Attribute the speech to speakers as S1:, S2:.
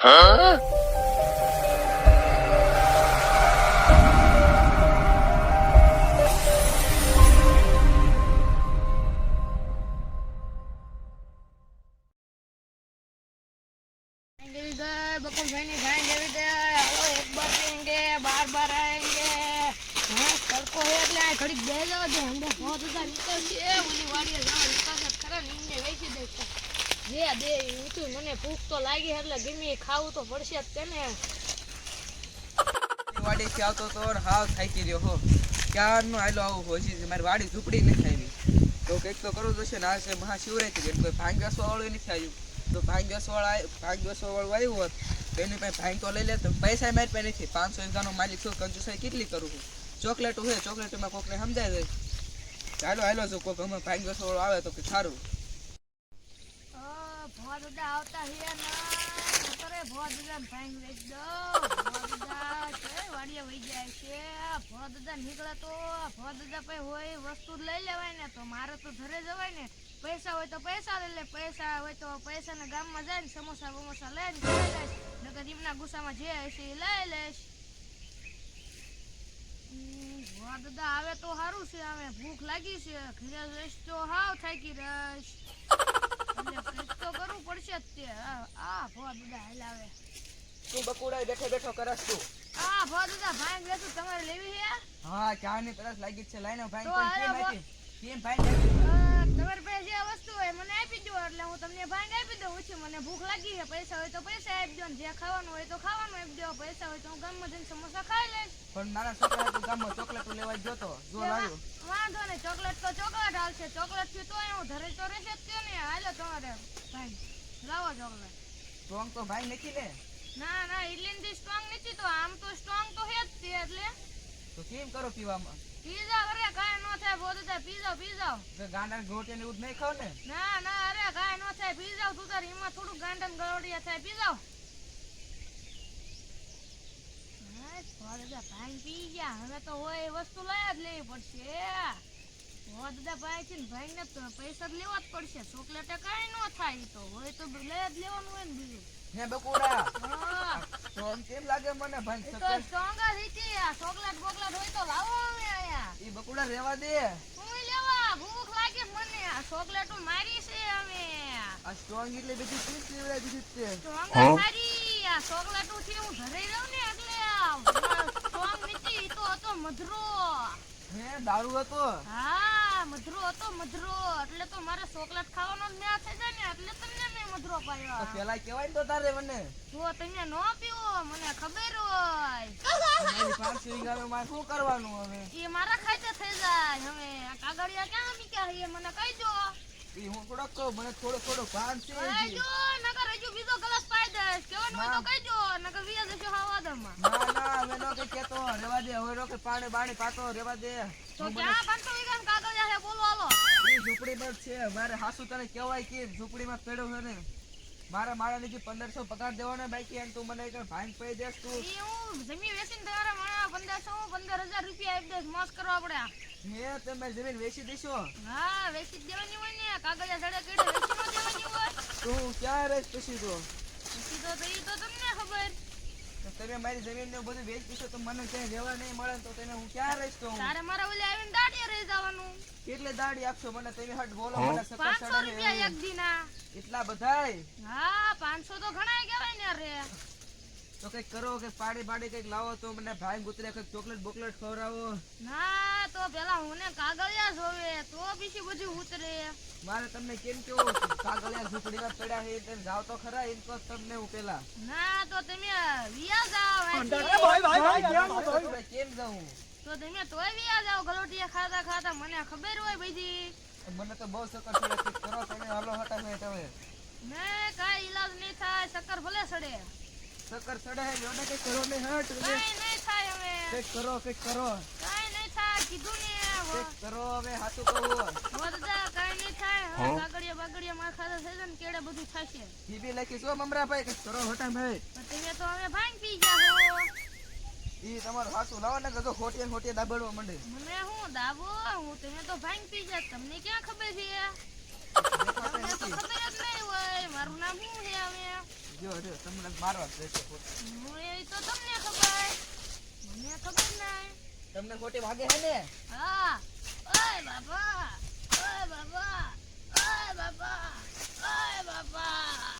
S1: बकुल भाई ने भाई देवी दे हेलो एक बार आएंगे बार आएंगे कल को है એટલે આ ઘડી બે જવા દે હમણે बहुत બધા નીકળ છે ઓલી વાડીએ જવા નીકળે ખરા નીને વેચી દે છે દે ઊંચું મને ભૂખ તો લાગી એટલે ગમે ખાવું તો પડશે જ તેને
S2: વાડી થી આવતો તો હાવ થાકી રહ્યો હો ક્યારનો આયલો આવું હોશી મારી વાડી ઝૂપડી નથી આવી તો કંઈક તો કરવું જોશે ને આ છે મહાશિવરાત્રી જેમ કોઈ ભાંગ બેસવા વાળું નથી આવ્યું તો ભાંગ બેસવા વાળું આવ્યું હોત તો એની પાસે ભાંગ તો લઈ લે તો પૈસા મારી પાસે નથી 500 રૂપિયાનો માલિક છું કંજુસાઈ કેટલી કરું છું ચોકલેટ હોય ચોકલેટમાં કોકને સમજાય જાય હાલો જો કોક અમે ભાંગ બેસવા વાળું આવે તો કે સારું
S1: ભોવા દાદા આવતા હે ના કરે ભોવા દાદા ભાંગ વેચ દો ભોવા દાદા છે વાડીએ વઈ જાય છે ભોવા દાદા નીકળે તો ભોવા દાદા પાસે હોય વસ્તુ લઈ લેવાય ને તો મારે તો ઘરે જવાય ને પૈસા હોય તો પૈસા લઈ લે પૈસા હોય તો પૈસાના ગામમાં જાય ને સમોસા બમોસા લઈને ખાઈ લઈશ નકર એમના ગુસ્સામાં જે હશે એ લઈ લઈશ ભોવા દાદા આવે તો સારું છે આવે ભૂખ લાગી છે ઘરે જઈશ તો હાવ થાકી રહીશ એટલે કંઈક તો કરવું પડશે જ તે ભોવા દાદા હલાવે
S2: તું બકુડા બેઠો કરસ તું
S1: ભોવા દાદા ભાંગ વેચું તમારે લેવી છે
S2: હા ચાની તરસ લાગી છે લાઈનો ભાંગ પણ કેમ ભાંગ
S1: તમારી પાસે જે વસ્તુ હોય મને આપી દો એટલે હું તમને ભાંગ આપી દઉં છું મને ભૂખ લાગી છે પૈસા હોય તો પૈસા આપી દો ને જે ખાવાનું હોય તો ખાવાનું આપી દો પૈસા હોય તો હું ગામમાં જઈને સમોસા ખાઈ લઈશ
S2: પણ મારા છોકરા તો ગામમાં ચોકલેટ લેવા જોતો જો લાવ્યો
S1: વાંધો ને ચોકલેટ તો ચોકલેટ હાલશે ચોકલેટ થી તો હું ધરે તો રહેશે જ તે ને હાલો તમારે ભાઈ લાવો ચોકલેટ
S2: સ્ટ્રોંગ તો ભાઈ નથી ને
S1: ના ઇડલી સ્ટ્રોંગ નથી તો આમ તો સ્ટ્રોંગ તો હે જ તે એટલે
S2: તો કેમ કરો પીવામાં
S1: પીઝા અરે કાઈ નો થાય બોલતા પીઝા
S2: ગાંડા ગોટિયા ને એવું નહીં ખાવ ને
S1: ના અરે કાઈ નો થાય પીઝા તું તાર એમાં થોડું ગાંડા ને ગળોડિયા થાય પીઝા દાદા ભાઈ પી ગયા હવે તો હોય વસ્તુ લઈ જ લેવી પડશે દાદા ભાઈ છે ને ભાઈ ને તો પૈસા લેવા જ પડશે ચોકલેટ કઈ નો થાય તો હોય તો લઈ જ લેવાનું હોય ને બીજું
S2: હે બકુડા સ્ટ્રોંગ કેમ લાગે મને ભાઈ
S1: તો સ્ટ્રોંગ જ હતી આ ચોકલેટ બોકલેટ હોય તો લાવો અમે આયા
S2: ઈ બકુડા રહેવા દે
S1: હું લેવા ભૂખ લાગે મને આ ચોકલેટ મારી છે અમે
S2: આ સ્ટ્રોંગ એટલે બધી ચીજ લેવડા દીધી છે
S1: સ્ટ્રોંગ મારી આ ચોકલેટ થી હું ઘરે રહું ને એટલે સ્ટ્રોંગ નથી તો હતો મધરો
S2: હે દારૂ હતો
S1: હા મધરો હતો મધરો એટલે તો મારે ચોકલેટ ખાવાનો જ ના થઈ જાય ને એટલે તમને મેં મધરો પાયો
S2: તો પેલા કહેવાય તો તારે મને
S1: તો તમે નો પીવો મને ખબર હોય
S2: મારી 500 વીઘામાં મારે શું કરવાનું હવે
S1: એ મારા ખાતે થઈ જાય હવે આ કાગળિયા ક્યાં મૂક્યા છે મને કહી દો
S2: ઈ હું થોડોક કહું મને થોડો ભાન છે
S1: જો નકર હજુ બીજો ગ્લાસ પાઈ દઈશ કેવાનું હોય તો કહી દો નકર વિયા જશે હવાદરમાં
S2: ના હવે નો કે કેતો રેવા દે હવે નો કે પાણી પાતો રેવા દે
S1: તો ક્યાં 500 વીઘા કાગળિયા છે બોલો હાલો
S2: ઈ ઝૂંપડી માં છે મારે હાસુ તને કહેવાય કે ઝૂંપડીમાં પેડો છે ને મારા નીચે 1500 પગાર દેવાનો બાકી એમ તું મને એક ભાંગ પઈ દેસ તું
S1: ઈ હું જમીન વેચીને તમારા મારા 15000 રૂપિયા એક દેશ મોસ કરવા પડ્યા
S2: હે તમે જમીન વેચી દેશો
S1: હા વેચી દેવાની હોય ને કાગળિયા જડે કેડે વેચી નો દેવાની હોય
S2: તું ક્યાં રહેશ પછી તો
S1: ઈ તો તમને ખબર
S2: તમે મારી જમીન ને બધું વેચ દેશો તો મને ક્યાંય રહેવા નહીં મળે તો તેને હું ક્યાં રહીશ તો
S1: તારે મારા ઓલે આવીને દાડીએ રહી જવાનું
S2: કેટલે દાડી આપશો મને તમે હટ બોલો મને
S1: 500 રૂપિયા એક દીના
S2: એટલા બધાય
S1: હા 500 તો ઘણાય કહેવાય ને રે
S2: તો કઈક કરો કે પાડી કઈક લાવો તો મને ભાઈ ગુતરે કઈક ચોકલેટ બોકલેટ ખવડાવો
S1: ના તો પેલા હું ને કાગળિયા જોવે તો બીજી બધું ઉતરે
S2: મારે તમને કેમ કેવો કાગળિયા ઝૂંપડીમાં પડ્યા છે તમે જાવ તો ખરા એમ તો તમને હું પેલા
S1: ના તો તમે વિયા જાવ
S2: કેમ જાઉં
S1: તો તમે તોય વિયા જાવ ગલોટિયા ખાતા મને ખબર હોય બધી
S2: મને તો બહુ સકર ચડે છે કરો તમે હાલો હટા છે તમે
S1: ને કાઈ ઈલાજ નહીં થાય શક્કર ભલે સડે
S2: સકર ચડે હે જોને કે કરો ને હટ
S1: કાઈ નહીં થાય હવે
S2: કઈક કરો
S1: કાઈ નહીં થાય કીધું ને
S2: કઈક કરો હવે હાચું કહું
S1: વરદા કાઈ નહીં થાય હવે બાગડિયા માં ખાતા થઈ જાય ને કેડે બધું થશે
S2: બીબી લખી છો મમરા ભાઈ કઈક કરો હટા ભાઈ
S1: તમે તો હવે ભાંગ પી ગયા હો
S2: ઈ તમારું હાચું લાવો ને તો ખોટિયા દાબડવા માંડે
S1: મને હું દાબો હું તમે તો ભાંગ પી ગયા તમને ક્યાં ખબર છે તમને તો ખબર જ નહીં હોય મારું નામ શું છે હવે
S2: જો તમને મારવા જ રહેશે ખોટું.
S1: હું એ તો તમને ખબર મને ખબર નહીં
S2: તમને ખોટી ભાગે છે ને
S1: હા ઓય બાબા ઓય બાબા